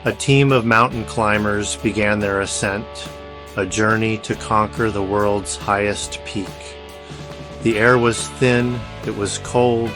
A team of mountain climbers began their ascent, a journey to conquer the world's highest peak. The air was thin, it was cold,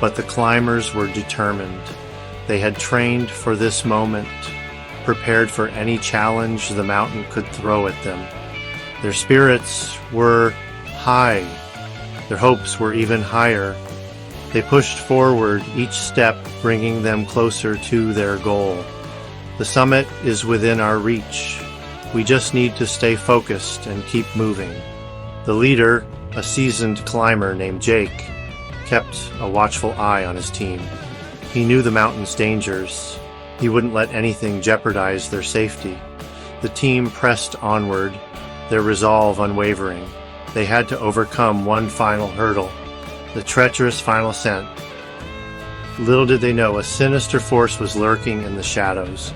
but the climbers were determined. They had trained for this moment, prepared for any challenge the mountain could throw at them. Their spirits were high. Their hopes were even higher. They pushed forward, each step bringing them closer to their goal. The summit is within our reach. We just need to stay focused and keep moving. The leader, a seasoned climber named Jake, kept a watchful eye on his team. He knew the mountain's dangers. He wouldn't let anything jeopardize their safety. The team pressed onward, their resolve unwavering. They had to overcome one final hurdle, the treacherous final ascent. Little did they know, a sinister force was lurking in the shadows,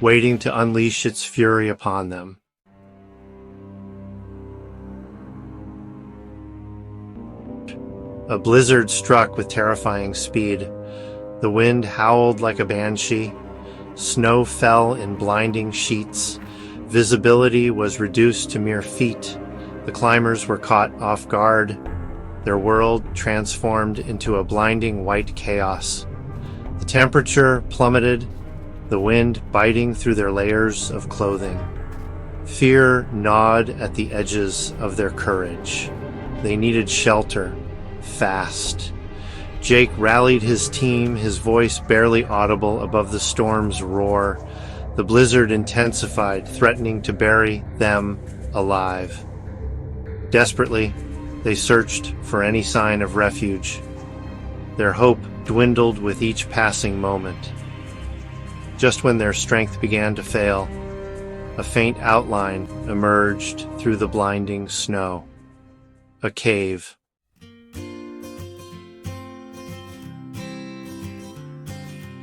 waiting to unleash its fury upon them. A blizzard struck with terrifying speed. The wind howled like a banshee. Snow fell in blinding sheets. Visibility was reduced to mere feet. The climbers were caught off guard, their world transformed into a blinding white chaos. The temperature plummeted, the wind biting through their layers of clothing. Fear gnawed at the edges of their courage. They needed shelter, fast. Jake rallied his team, his voice barely audible above the storm's roar. The blizzard intensified, threatening to bury them alive. Desperately, they searched for any sign of refuge. Their hope dwindled with each passing moment. Just when their strength began to fail, a faint outline emerged through the blinding snow. A cave.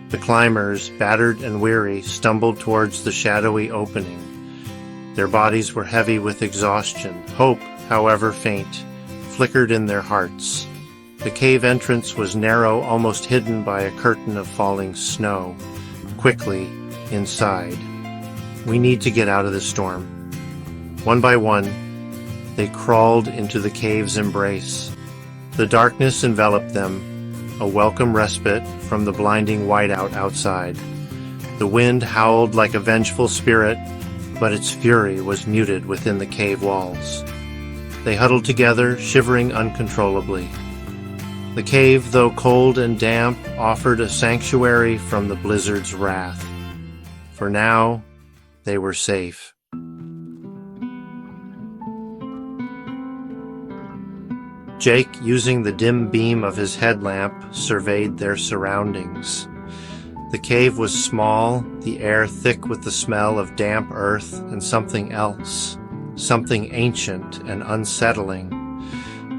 The climbers, battered and weary, stumbled towards the shadowy opening. Their bodies were heavy with exhaustion. Hope, however faint, flickered in their hearts. The cave entrance was narrow, almost hidden by a curtain of falling snow. Quickly, inside. We need to get out of this storm. One by one, they crawled into the cave's embrace. The darkness enveloped them, a welcome respite from the blinding whiteout outside. The wind howled like a vengeful spirit, but its fury was muted within the cave walls. They huddled together, shivering uncontrollably. The cave, though cold and damp, offered a sanctuary from the blizzard's wrath. For now, they were safe. Jake, using the dim beam of his headlamp, surveyed their surroundings. The cave was small, the air thick with the smell of damp earth and something else, something ancient and unsettling.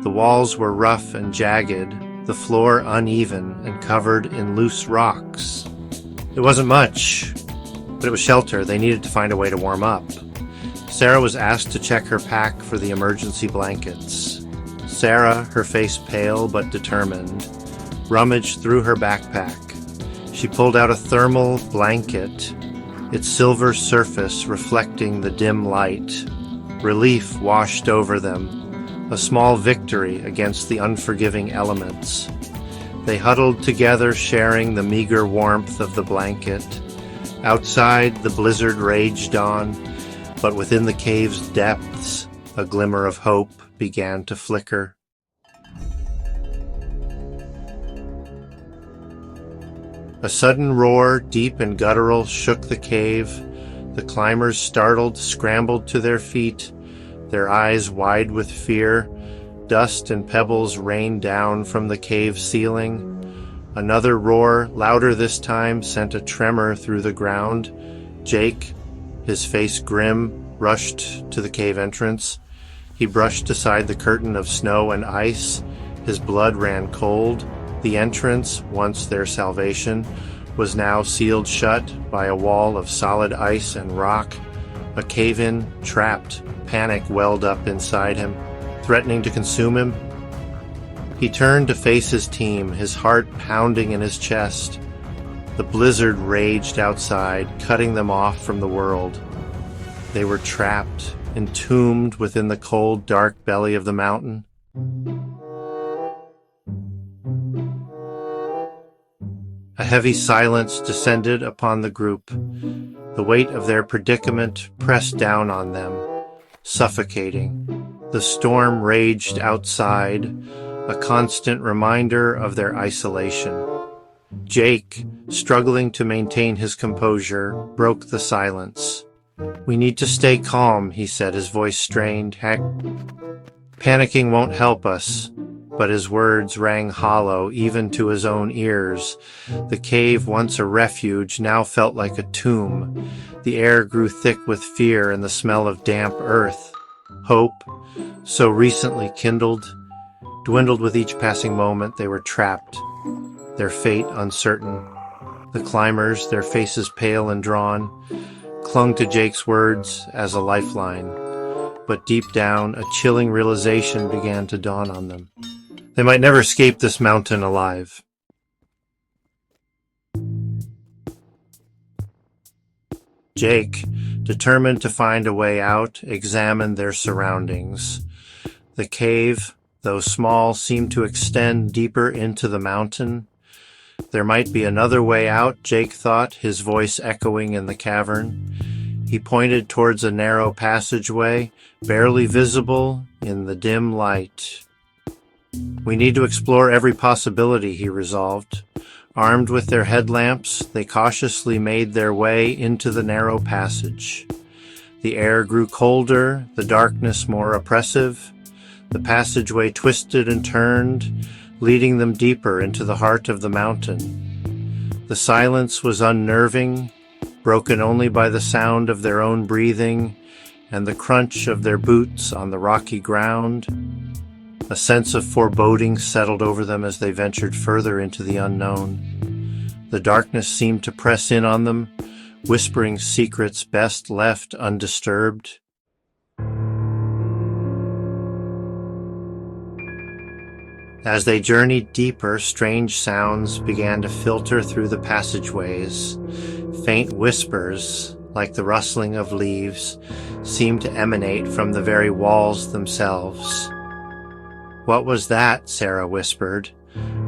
The walls were rough and jagged, the floor uneven and covered in loose rocks. It wasn't much, but it was shelter. They needed to find a way to warm up. Sarah was asked to check her pack for the emergency blankets. Sarah, her face pale but determined, rummaged through her backpack. She pulled out a thermal blanket, its silver surface reflecting the dim light. Relief washed over them, a small victory against the unforgiving elements. They huddled together, sharing the meager warmth of the blanket. Outside, the blizzard raged on, but within the cave's depths, a glimmer of hope began to flicker. A sudden roar, deep and guttural, shook the cave. The climbers, startled, scrambled to their feet, their eyes wide with fear. Dust and pebbles rained down from the cave ceiling. Another roar, louder this time, sent a tremor through the ground. Jake, his face grim, rushed to the cave entrance. He brushed aside the curtain of snow and ice. His blood ran cold. The entrance, once their salvation, was now sealed shut by a wall of solid ice and rock. A cave-in, trapped, panic welled up inside him, threatening to consume him. He turned to face his team, his heart pounding in his chest. The blizzard raged outside, cutting them off from the world. They were trapped, entombed within the cold, dark belly of the mountain. A heavy silence descended upon the group. The weight of their predicament pressed down on them, suffocating. The storm raged outside, a constant reminder of their isolation. Jake, struggling to maintain his composure, broke the silence. "We need to stay calm," he said, his voice strained. Panicking won't help us. But his words rang hollow even to his own ears. The cave, once a refuge, now felt like a tomb. The air grew thick with fear and the smell of damp earth. Hope, so recently kindled, dwindled with each passing moment. They were trapped, their fate uncertain. The climbers, their faces pale and drawn, clung to Jake's words as a lifeline. But deep down, a chilling realization began to dawn on them. They might never escape this mountain alive. Jake, determined to find a way out, examined their surroundings. The cave, though small, seemed to extend deeper into the mountain. There might be another way out, Jake thought, his voice echoing in the cavern. He pointed towards a narrow passageway, barely visible in the dim light. "We need to explore every possibility," he resolved. Armed with their headlamps, they cautiously made their way into the narrow passage. The air grew colder, the darkness more oppressive. The passageway twisted and turned, leading them deeper into the heart of the mountain. The silence was unnerving, broken only by the sound of their own breathing and the crunch of their boots on the rocky ground. A sense of foreboding settled over them as they ventured further into the unknown. The darkness seemed to press in on them, whispering secrets best left undisturbed. As they journeyed deeper, strange sounds began to filter through the passageways. Faint whispers, like the rustling of leaves, seemed to emanate from the very walls themselves. "What was that?" Sarah whispered,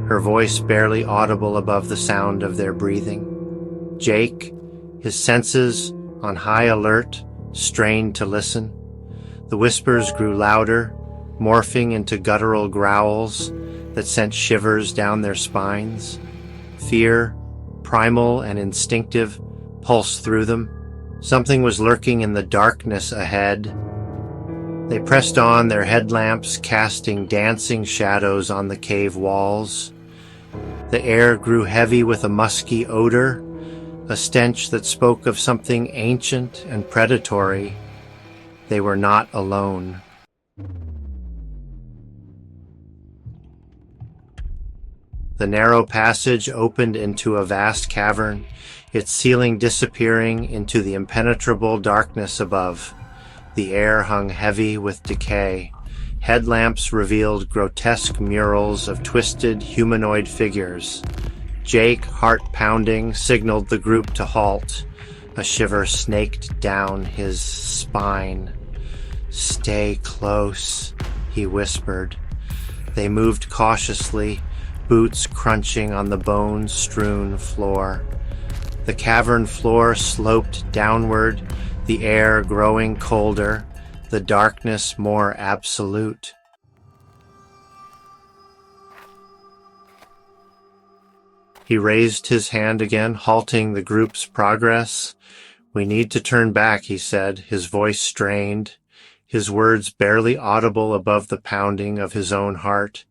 her voice barely audible above the sound of their breathing. Jake, his senses on high alert, strained to listen. The whispers grew louder, morphing into guttural growls that sent shivers down their spines. Fear, primal and instinctive, pulsed through them. Something was lurking in the darkness ahead. They pressed on, their headlamps casting dancing shadows on the cave walls. The air grew heavy with a musky odor, a stench that spoke of something ancient and predatory. They were not alone. The narrow passage opened into a vast cavern, its ceiling disappearing into the impenetrable darkness above. The air hung heavy with decay. Headlamps revealed grotesque murals of twisted humanoid figures. Jake, heart pounding, signaled the group to halt. A shiver snaked down his spine. "Stay close," he whispered. They moved cautiously, boots crunching on the bone-strewn floor. The cavern floor sloped downward, the air growing colder, the darkness more absolute. He raised his hand again, halting the group's progress. "We need to turn back," he said, his voice strained, his words barely audible above the pounding of his own heart.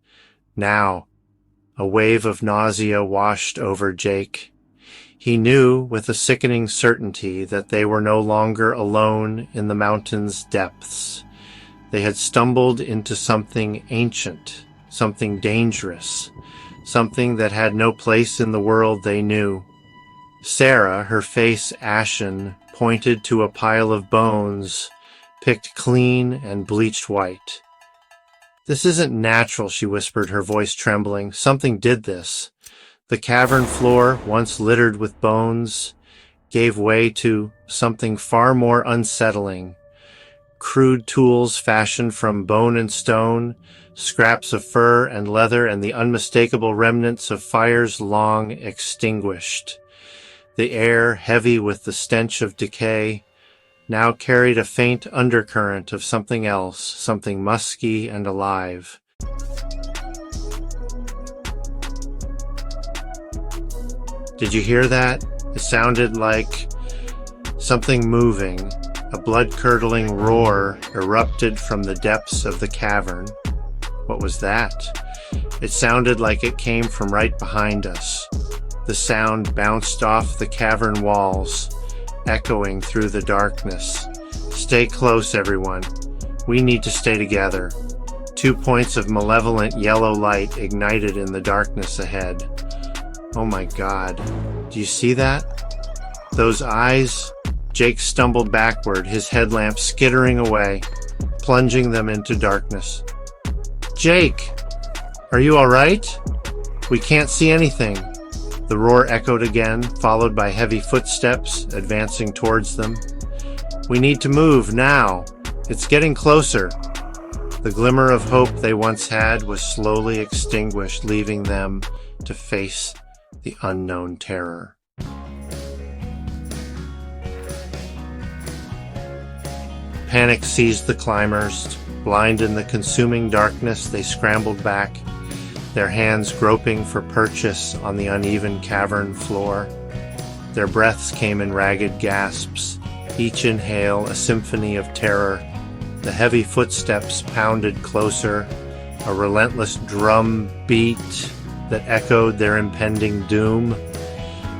Now, a wave of nausea washed over Jake. He knew with a sickening certainty that they were no longer alone in the mountain's depths. They had stumbled into something ancient, something dangerous, something that had no place in the world they knew. Sarah, her face ashen, pointed to a pile of bones, picked clean and bleached white. "This isn't natural," she whispered, her voice trembling. "Something did this." The cavern floor, once littered with bones, gave way to something far more unsettling. Crude tools fashioned from bone and stone, scraps of fur and leather, and the unmistakable remnants of fires long extinguished. The air, heavy with the stench of decay, now carried a faint undercurrent of something else, something musky and alive. Did you hear that? It sounded like something moving. A blood-curdling roar erupted from the depths of the cavern. What was that? It sounded like it came from right behind us. The sound bounced off the cavern walls, echoing through the darkness. Stay close, everyone. We need to stay together. 2 points of malevolent yellow light ignited in the darkness ahead. Oh my God. Do you see that? Those eyes? Jake stumbled backward, his headlamp skittering away, plunging them into darkness. Jake! Are you all right? We can't see anything. The roar echoed again, followed by heavy footsteps advancing towards them. We need to move now. It's getting closer. The glimmer of hope they once had was slowly extinguished, leaving them to face the unknown terror. Panic seized the climbers. Blind in the consuming darkness, they scrambled back, their hands groping for purchase on the uneven cavern floor. Their breaths came in ragged gasps, each inhale a symphony of terror. The heavy footsteps pounded closer, a relentless drum beat that echoed their impending doom.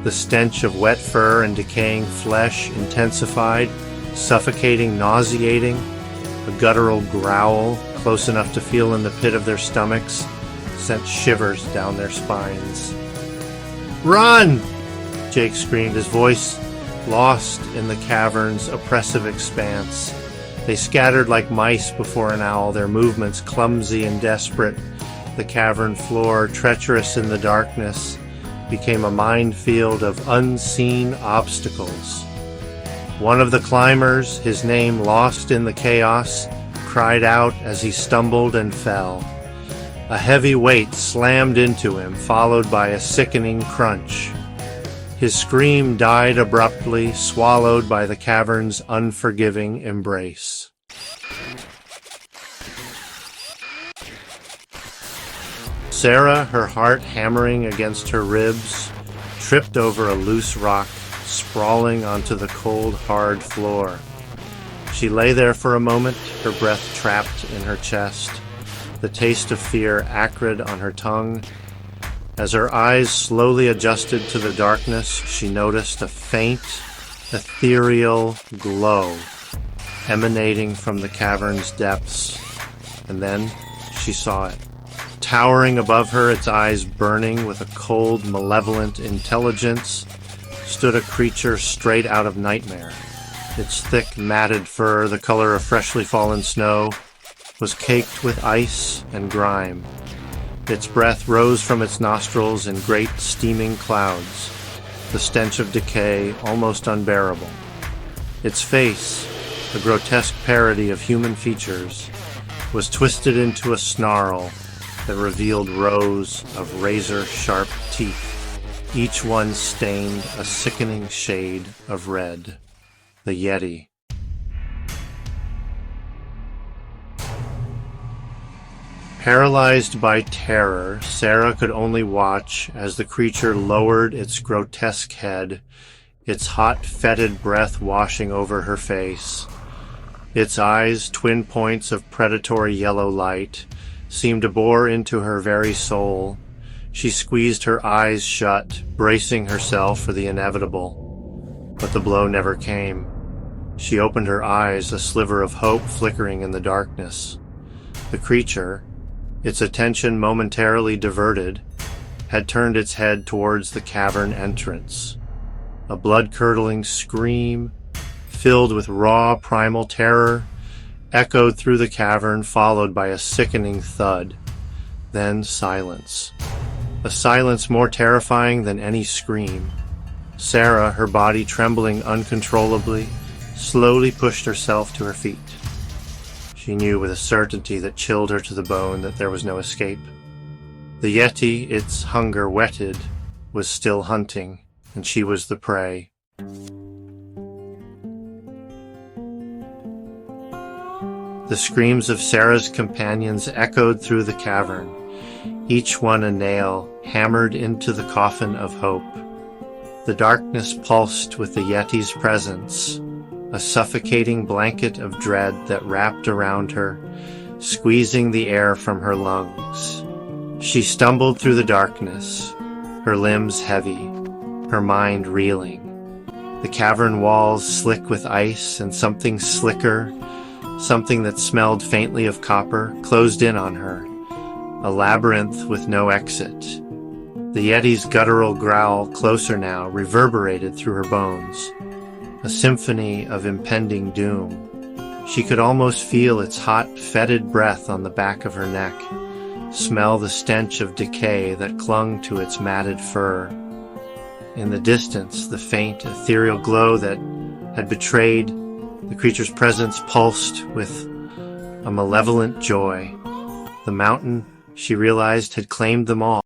The stench of wet fur and decaying flesh intensified, suffocating, nauseating. A guttural growl, close enough to feel in the pit of their stomachs, sent shivers down their spines. "Run!" Jake screamed, his voice lost in the cavern's oppressive expanse. They scattered like mice before an owl, their movements clumsy and desperate. The cavern floor, treacherous in the darkness, became a minefield of unseen obstacles. One of the climbers, his name lost in the chaos, cried out as he stumbled and fell. A heavy weight slammed into him, followed by a sickening crunch. His scream died abruptly, swallowed by the cavern's unforgiving embrace. Sarah, her heart hammering against her ribs, tripped over a loose rock, sprawling onto the cold, hard floor. She lay there for a moment, her breath trapped in her chest, the taste of fear acrid on her tongue. As her eyes slowly adjusted to the darkness, she noticed a faint, ethereal glow emanating from the cavern's depths. And then she saw it. Towering above her, its eyes burning with a cold, malevolent intelligence, stood a creature straight out of nightmare. Its thick, matted fur, the color of freshly fallen snow, was caked with ice and grime. Its breath rose from its nostrils in great steaming clouds, the stench of decay almost unbearable. Its face, a grotesque parody of human features, was twisted into a snarl that revealed rows of razor-sharp teeth, each one stained a sickening shade of red. The Yeti. Paralyzed by terror, Sarah could only watch as the creature lowered its grotesque head, its hot, fetid breath washing over her face. Its eyes, twin points of predatory yellow light, seemed to bore into her very soul. She squeezed her eyes shut, bracing herself for the inevitable. But the blow never came. She opened her eyes, a sliver of hope flickering in the darkness. The creature, its attention momentarily diverted, had turned its head towards the cavern entrance. A blood-curdling scream, filled with raw primal terror, echoed through the cavern, followed by a sickening thud. Then silence. a silence more terrifying than any scream. Sarah, her body trembling uncontrollably, slowly pushed herself to her feet. She knew with a certainty that chilled her to the bone that there was no escape. The Yeti, its hunger whetted, was still hunting, and she was the prey. The screams of Sarah's companions echoed through the cavern, each one a nail hammered into the coffin of hope. The darkness pulsed with the Yeti's presence, a suffocating blanket of dread that wrapped around her, squeezing the air from her lungs. She stumbled through the darkness, her limbs heavy, her mind reeling. The cavern walls slick with ice, and something slicker, something that smelled faintly of copper, closed in on her, a labyrinth with no exit. The Yeti's guttural growl, closer now, reverberated through her bones, a symphony of impending doom. She could almost feel its hot, fetid breath on the back of her neck, smell the stench of decay that clung to its matted fur. In the distance, the faint, ethereal glow that had betrayed the creature's presence pulsed with a malevolent joy. The mountain, she realized, had claimed them all.